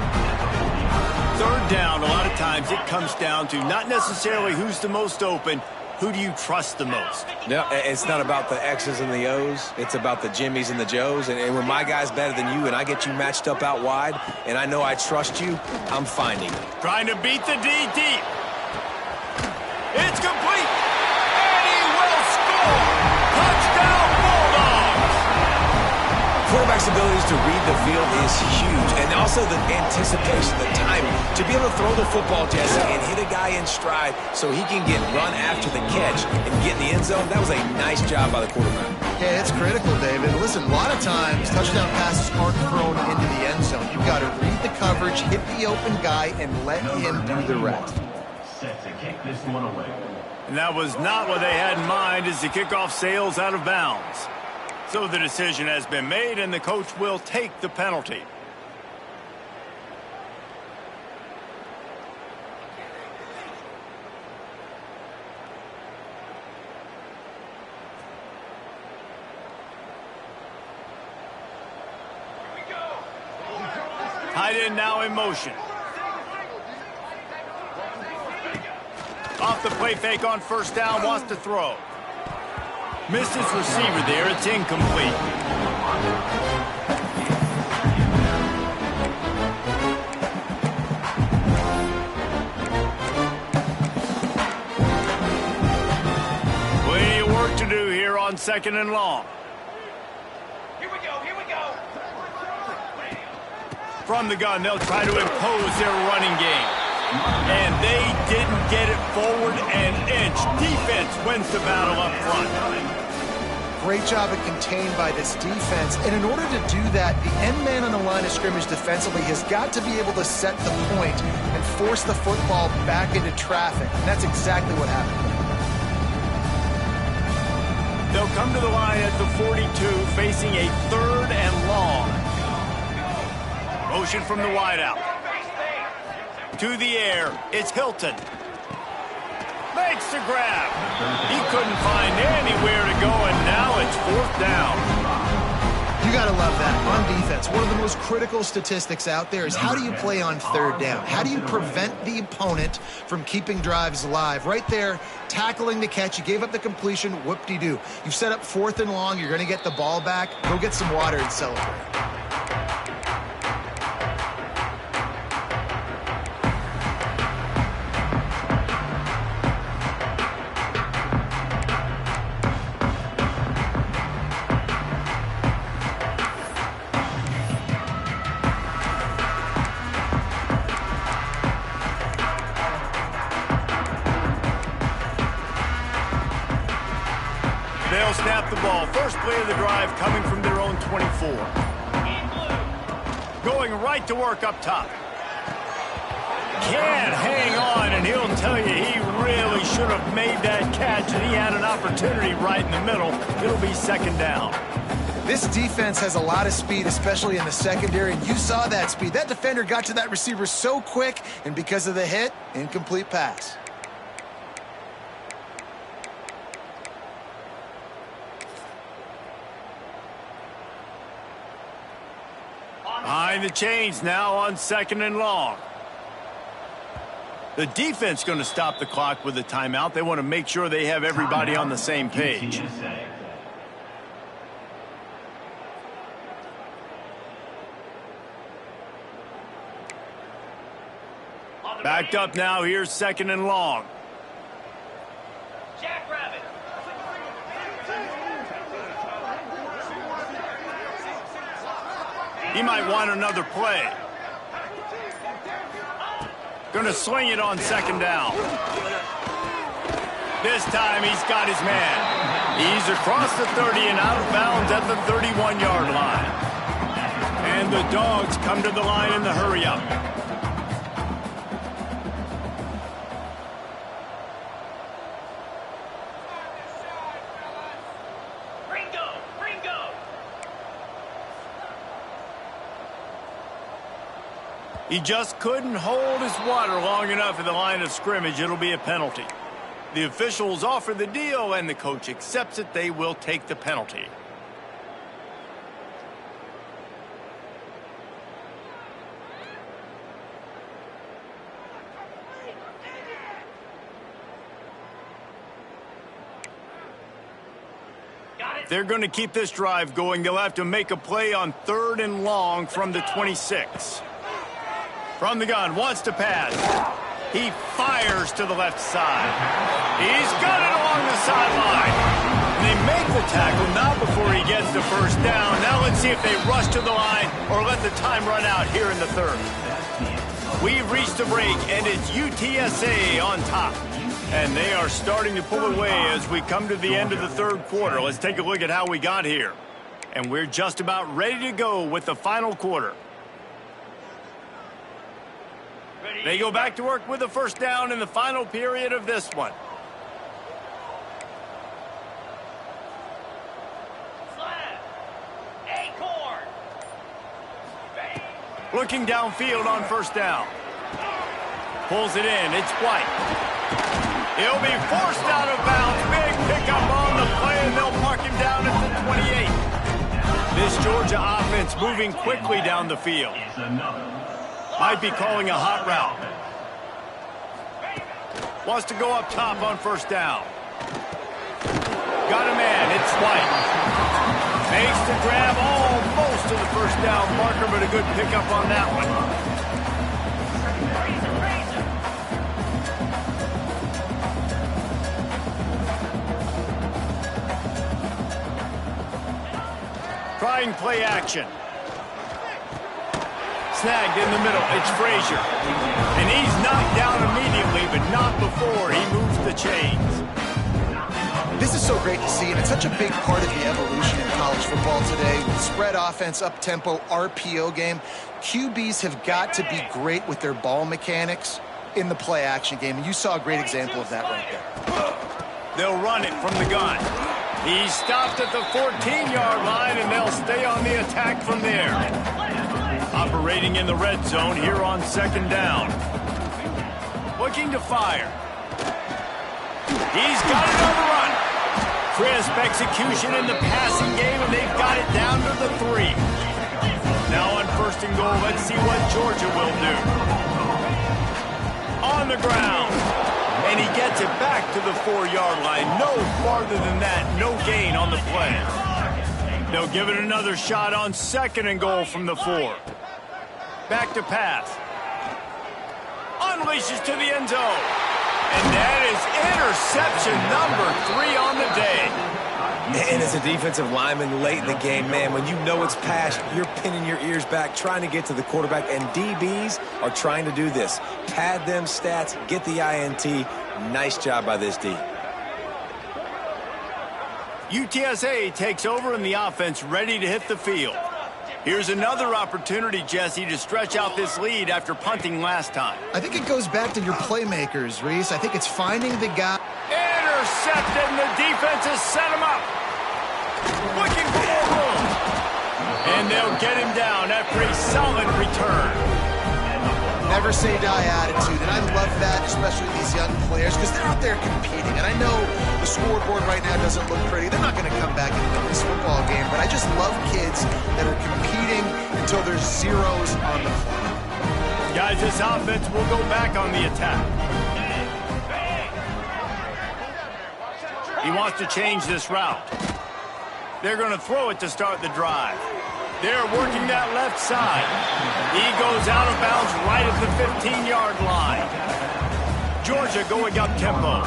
3rd down, a lot of times it comes down to not necessarily who's the most open. Who do you trust the most? No, it's not about the X's and the O's. It's about the Jimmies and the Joes. And when my guy's better than you and I get you matched up out wide and I know I trust you, I'm finding it. Trying to beat the D deep. It's complete. And he will score. Touchdown Bulldogs. Quarterback's abilities to read the field is huge. And also the anticipation, the timing. To be able to throw the football, Jesse, and hit a guy in stride so he can get run after the catch and get in the end zone, that was a nice job by the quarterback. Yeah, it's critical, David. Listen, a lot of times touchdown passes aren't thrown into the end zone. You've got to read the coverage. coverage, hit the open guy, and let him do the rest. Set to kick this one away. And that was not what they had in mind as the kickoff sails out of bounds. So the decision has been made, and the coach will take the penalty. Tight end now in motion. Off the play fake on first down, wants to throw. Missed his receiver there, it's incomplete. Plenty of work to do here on 2nd and long. Here we go, here we go. From the gun, they'll try to impose their running game. And they didn't get it forward an inch. Defense wins the battle up front. Great job at contained by this defense. And in order to do that, the end man on the line of scrimmage defensively has got to be able to set the point and force the football back into traffic. And that's exactly what happened. They'll come to the line at the 42, facing a 3rd and long. Motion from the wideout. To the air, it's Hilton. Makes the grab. He couldn't find anywhere to go, and now it's 4th down. You got to love that. On defense, one of the most critical statistics out there is how do you play on 3rd down? How do you prevent the opponent from keeping drives alive? Right there, tackling the catch. You gave up the completion. Whoop-de-doo. You've set up 4th and long. You're going to get the ball back. Go get some water and celebrate. They'll snap the ball. First play of the drive coming from their own 24. Going right to work up top. Can't hang on, and he'll tell you he really should have made that catch, and he had an opportunity right in the middle. It'll be 2nd down. This defense has a lot of speed, especially in the secondary, and you saw that speed. That defender got to that receiver so quick, and because of the hit, incomplete pass. Behind the chains now on 2nd and long. The defense going to stop the clock with a timeout. They want to make sure they have everybody on the same page. UTSA. Backed up now. Here's 2nd and long. Jackrabbit. He might want another play. Going to swing it on 2nd down. This time he's got his man. He's across the 30 and out of bounds at the 31-yard line. And the Dogs come to the line in the hurry-up. He just couldn't hold his water long enough in the line of scrimmage. It'll be a penalty. The officials offer the deal, and the coach accepts it. They will take the penalty. They're going to keep this drive going. They'll have to make a play on 3rd and long from the 26. From the gun, wants to pass. He fires to the left side. He's got it along the sideline. They make the tackle, not before he gets the first down. Now let's see if they rush to the line or let the time run out here in the 3rd. We've reached the break, and it's UTSA on top. And they are starting to pull away as we come to the end of the 3rd quarter. Let's take a look at how we got here. And we're just about ready to go with the final quarter. They go back to work with a first down in the final period of this one. Looking downfield on first down. Pulls it in. It's White. He'll be forced out of bounds. Big pickup on the play, and they'll mark him down at the 28. This Georgia offense moving quickly down the field. Might be calling a hot route. Wants to go up top on first down. Got a man. It's White. Makes the grab almost to the first down marker, but a good pickup on that one. Trying play action. Snagged in the middle. It's Frazier. And he's knocked down immediately, but not before he moves the chains. This is so great to see, and it's such a big part of the evolution in college football today. With spread offense, up-tempo, RPO game, QBs have got to be great with their ball mechanics in the play-action game, and you saw a great example of that right there. They'll run it from the gun. He's stopped at the 14-yard line, and they'll stay on the attack from there. Operating in the red zone here on second down. Looking to fire. He's got it on the run. Crisp execution in the passing game, and they've got it down to the 3. Now on first and goal, let's see what Georgia will do. On the ground. And he gets it back to the 4-yard line. No farther than that. No gain on the play. They'll give it another shot on second and goal from the 4. Back to pass. Unleashes to the end zone. And that is interception number 3 on the day. And as a defensive lineman late in the game, man, when you know it's passed, you're pinning your ears back, trying to get to the quarterback, and DBs are trying to do this. Pad them stats, get the INT. Nice job by this D. UTSA takes over and the offense ready to hit the field. Here's another opportunity, Jesse, to stretch out this lead after punting last time. I think it goes back to your playmakers, Reese. I think it's finding the guy. Intercepted, and the defense has set him up. Looking for more room. And they'll get him down after a solid return. Never say die attitude, and I love that, especially these young players, because they're out there competing. And I know the scoreboard right now doesn't look pretty. They're not going to come back and win this football game, but I just love kids that are competing until there's zeros on the clock. Guys, this offense will go back on the attack. He wants to change this route. They're going to throw it to start the drive. They're working that left side. He goes out of bounds right at the 15-yard line. Georgia going up tempo.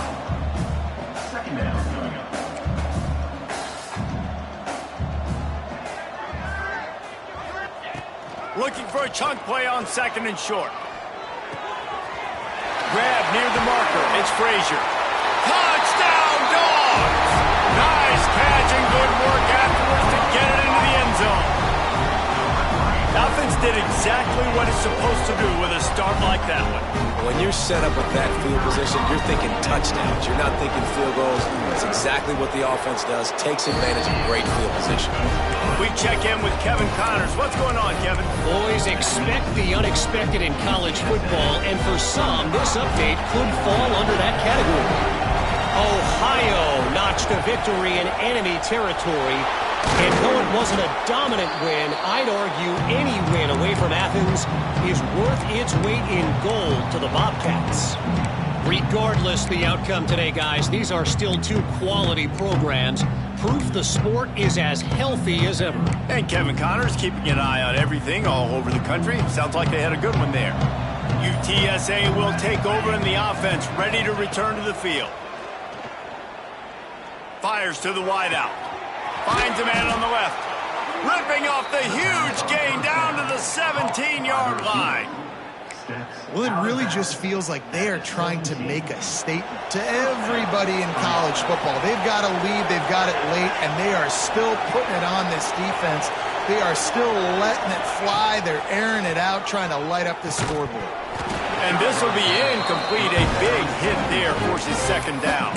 Second down coming up. Looking for a chunk play on second and short. Grab near the marker. It's Frazier. Touchdown, Dogs! Nice catch and good work afterwards to get it into the end zone. The offense did exactly what it's supposed to do with a start like that one. When you're set up with that field position, you're thinking touchdowns. You're not thinking field goals. That's exactly what the offense does. Takes advantage of great field position. We check in with Kevin Connors. What's going on, Kevin? Boys, expect the unexpected in college football, and for some, this update could fall under that category. Ohio notched a victory in enemy territory. And though it wasn't a dominant win, I'd argue any win away from Athens is worth its weight in gold to the Bobcats. Regardless the outcome today, guys, these are still two quality programs. Proof the sport is as healthy as ever. And Kevin Connors keeping an eye on everything all over the country. Sounds like they had a good one there. UTSA will take over in the offense, ready to return to the field. Fires to the wideout. Finds a man on the left. Ripping off the huge gain down to the 17-yard line. Well, it really just feels like they are trying to make a statement to everybody in college football. They've got a lead, they've got it late, and they are still putting it on this defense. They are still letting it fly. They're airing it out, trying to light up the scoreboard. And this will be incomplete. A big hit there forces second down.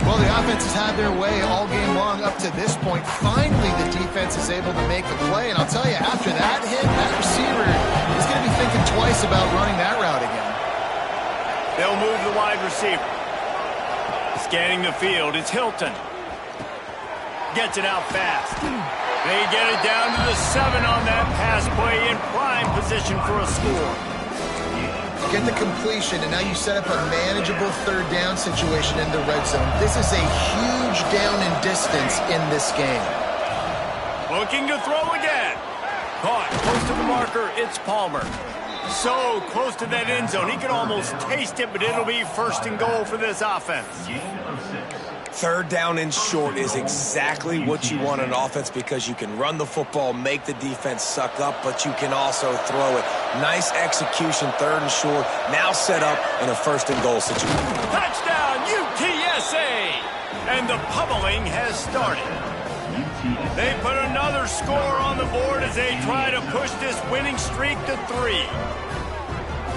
Well, the offense has had their way all game long up to this point. Finally, the defense is able to make a play. And I'll tell you, after that hit, that receiver is going to be thinking twice about running that route again. They'll move the wide receiver. Scanning the field, it's Hilton. Gets it out fast. They get it down to the 7 on that pass play in prime position for a score. Get the completion, and now you set up a manageable third down situation in the red zone. This is a huge down in distance in this game. Looking to throw again. Caught close to the marker, it's Palmer. So close to that end zone, he can almost taste it, but it'll be first and goal for this offense. Third down and short is exactly what you want in an offense because you can run the football, make the defense suck up, but you can also throw it. Nice execution, third and short, now set up in a first and goal situation. Touchdown, UTSA! And the pummeling has started. They put another score on the board as they try to push this winning streak to 3.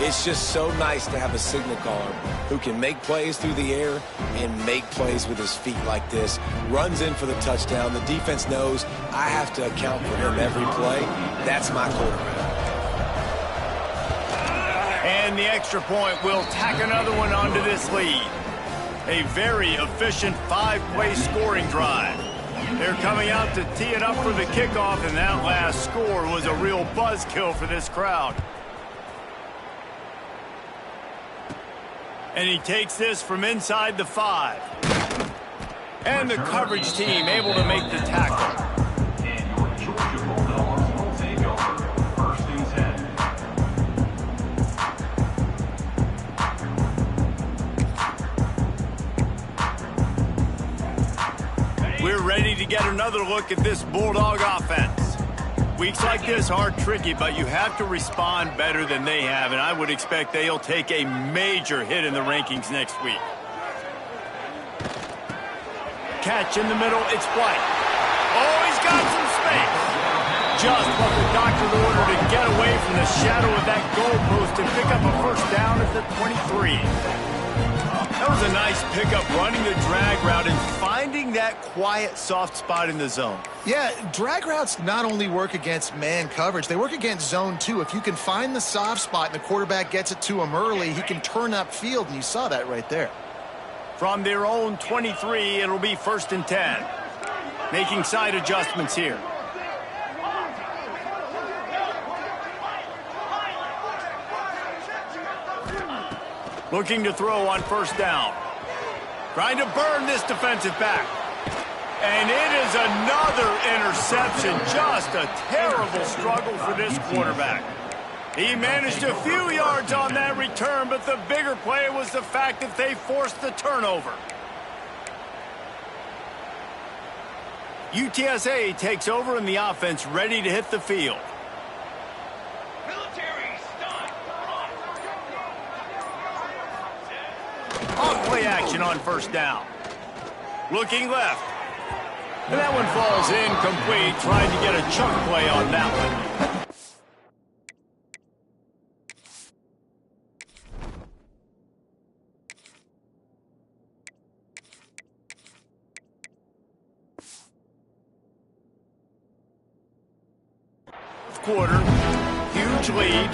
It's just so nice to have a signal caller who can make plays through the air and make plays with his feet like this. Runs in for the touchdown. The defense knows I have to account for him every play. That's my quarterback. And the extra point will tack another one onto this lead. A very efficient 5-play scoring drive. They're coming out to tee it up for the kickoff, and that last score was a real buzzkill for this crowd. And he takes this from inside the 5. And the coverage team able to make the tackle. And your Georgia Bulldogs will take over 1st and 10. We're ready to get another look at this Bulldog offense. Weeks like this are tricky, but you have to respond better than they have, and I would expect they'll take a major hit in the rankings next week. Catch in the middle, it's White. Oh, he's got some space. Just what the doctor ordered to get away from the shadow of that goalpost and pick up a first down at the 23. That was a nice pickup, running the drag route and finding that quiet, soft spot in the zone. Yeah, drag routes not only work against man coverage, they work against zone too. If you can find the soft spot and the quarterback gets it to him early, he can turn upfield, and you saw that right there. From their own 23, it'll be 1st and 10. Making side adjustments here. Looking to throw on first down. Trying to burn this defensive back. And it is another interception. Just a terrible struggle for this quarterback. He managed a few yards on that return, but the bigger play was the fact that they forced the turnover. UTSA takes over in the offense, ready to hit the field. Play action on first down. Looking left. And that one falls incomplete. Trying to get a chunk play on that one. Quarter. Huge lead.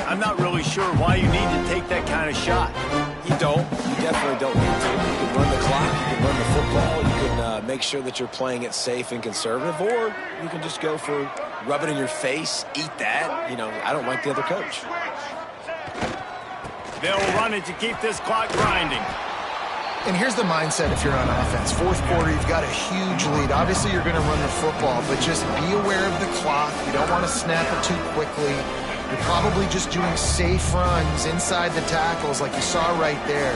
I'm not really sure why you need to take that kind of shot. You don't. You definitely don't need to. You can run the clock. You can run the football. You can make sure that you're playing it safe and conservative, or you can just go for rub it in your face, eat that. You know, I don't like the other coach. They'll run it to keep this clock grinding. And here's the mindset if you're on offense. 4th quarter, you've got a huge lead. Obviously, you're going to run the football, but just be aware of the clock. You don't want to snap it too quickly. You're probably just doing safe runs inside the tackles like you saw right there.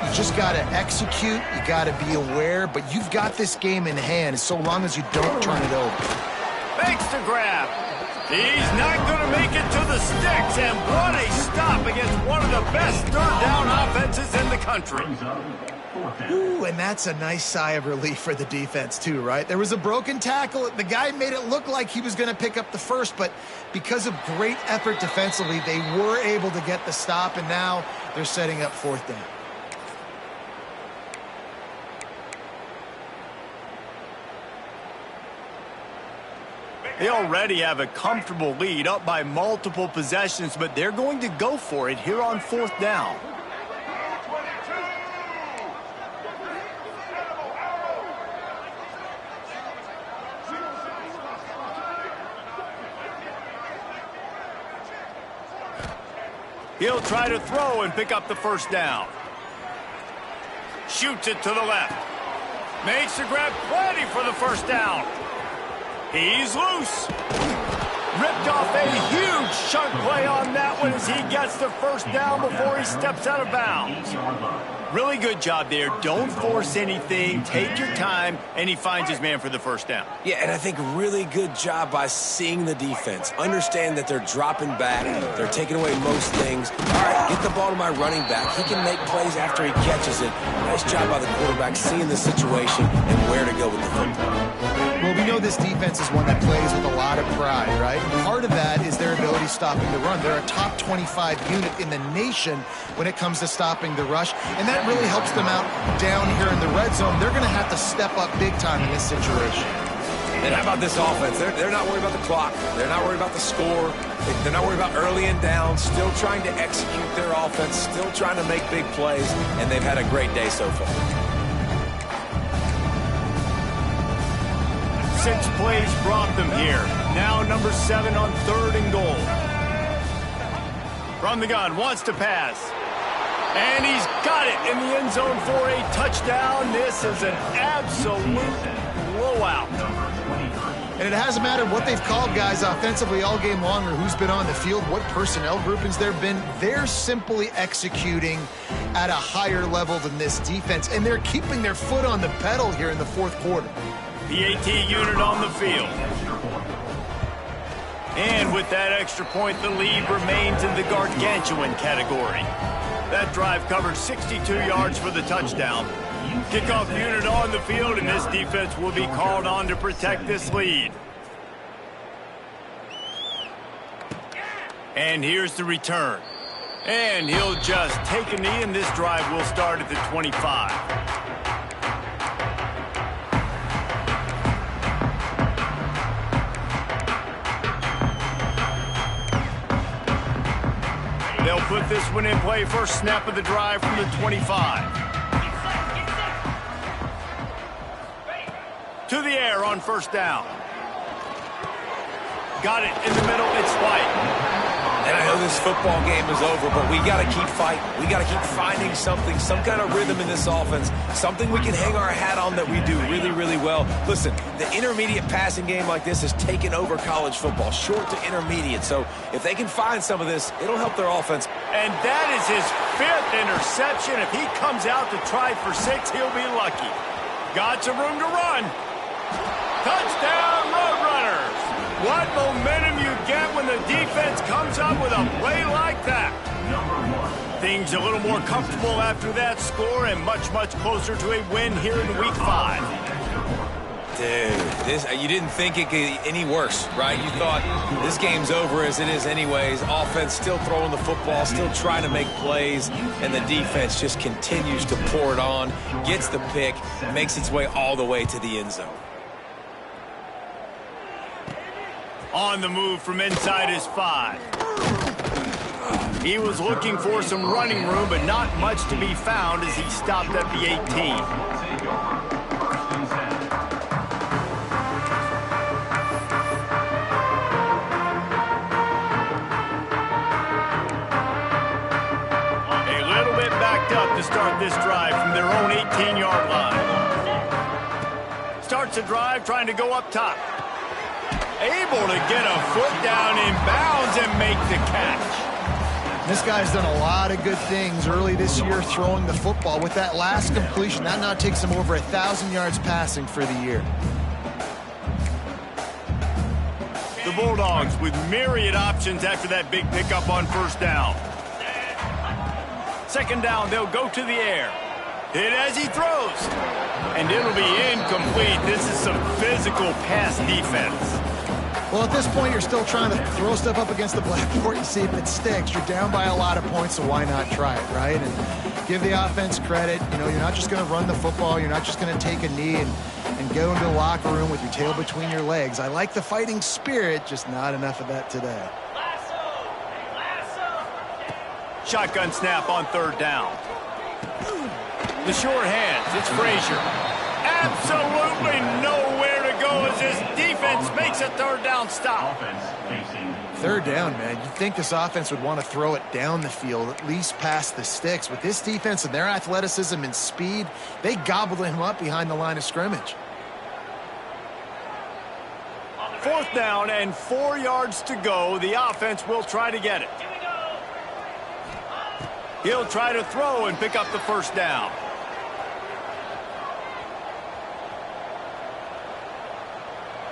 You just got to execute. You got to be aware, but you've got this game in hand so long as you don't turn it over. Fakes to grab. He's not going to make it to the sticks, and what a stop against one of the best third down offenses in the country. Ooh, and that's a nice sigh of relief for the defense too, right? There was a broken tackle. The guy made it look like he was going to pick up the first, but because of great effort defensively, they were able to get the stop, and now they're setting up 4th down. They already have a comfortable lead, up by multiple possessions, but they're going to go for it here on 4th down. He'll try to throw and pick up the 1st down. Shoots it to the left. Makes the grab, plenty for the 1st down. He's loose. Ripped off a huge chunk play on that one as he gets the 1st down before he steps out of bounds. Really good job there. Don't force anything. Take your time, and he finds his man for the 1st down. Yeah, and I think really good job by seeing the defense. Understand that they're dropping back. They're taking away most things. All right, get the ball to my running back. He can make plays after he catches it. Nice job by the quarterback seeing the situation and where to go with the football. Well, we know this defense is one that plays with a lot of pride, right? Part of that is their ability stopping the run. They're a top 25 unit in the nation when it comes to stopping the rush, and that really helps them out down here in the red zone. They're going to have to step up big time in this situation. And how about this offense? They're not worried about the clock. They're not worried about the score. They're not worried about early and down. Still trying to execute their offense. Still trying to make big plays. And they've had a great day so far. 6 plays brought them here. Now number 7 on 3rd and goal. From the gun, wants to pass. And he's got it in the end zone for a touchdown. This is an absolute blowout. And it hasn't mattered what they've called guys offensively all game long or who's been on the field, what personnel groupings there have been. They're simply executing at a higher level than this defense, and they're keeping their foot on the pedal here in the 4th quarter. The AT unit on the field. And with that extra point, the lead remains in the gargantuan category. That drive covered 62 yards for the touchdown. Kickoff unit on the field, and this defense will be called on to protect this lead. And here's the return. And he'll just take a knee, and this drive will start at the 25. They'll put this one in play. First snap of the drive from the 25. To the air on 1st down. Got it in the middle. It's White. And I know this football game is over, but we got to keep fighting. We got to keep finding something, some kind of rhythm in this offense, something we can hang our hat on that we do really, really well. Listen, the intermediate passing game like this has taken over college football, short to intermediate. So if they can find some of this, it'll help their offense. And that is his 5th interception. If he comes out to try for 6, he'll be lucky. Got some room to run. Touchdown, Roadrunners. What momentum you get when the defense comes up with a play like that. Things a little more comfortable after that score and much, much closer to a win here in Week 5. Dude, you didn't think it could get any worse, right? You thought this game's over as it is anyways. Offense still throwing the football, still trying to make plays, and the defense just continues to pour it on, gets the pick, makes its way all the way to the end zone. On the move from inside his 5. He was looking for some running room, but not much to be found as he stopped at the 18. A little bit backed up to start this drive from their own 18-yard line. Starts the drive trying to go up top. Able to get a foot down in bounds and make the catch. This guy's done a lot of good things early this year throwing the football. With that last completion, that now takes him over 1,000 yards passing for the year. The Bulldogs with myriad options after that big pickup on 1st down. 2nd down, they'll go to the air. Hit as he throws. And it'll be incomplete. This is some physical pass defense. Well, at this point, you're still trying to throw stuff up against the blackboard and see if it sticks. You're down by a lot of points, so why not try it, right? And give the offense credit. You know, you're not just going to run the football. You're not just going to take a knee and go into the locker room with your tail between your legs. I like the fighting spirit, just not enough of that today. Shotgun snap on third down. The short hands, it's Frazier. Absolutely nowhere to go as this defense makes a third down stop. Third down, man. You'd think this offense would want to throw it down the field, at least past the sticks. With this defense and their athleticism and speed, they gobbled him up behind the line of scrimmage. Fourth down and 4 yards to go. The offense will try to get it. He'll try to throw and pick up the first down.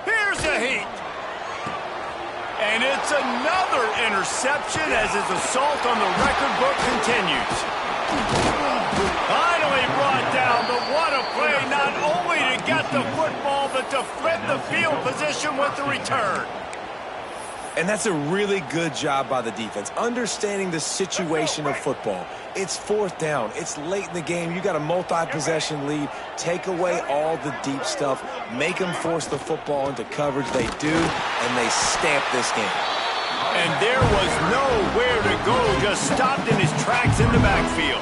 Here's a heat. And it's another interception as his assault on the record book continues. Finally brought down, but what a play, not only to get the football, but to flip the field position with the return. And that's a really good job by the defense, understanding the situation of football. It's fourth down. It's late in the game. You got a multi-possession lead. Take away all the deep stuff. Make them force the football into coverage. They do, and they stamp this game. And there was nowhere to go, just stopped in his tracks in the backfield.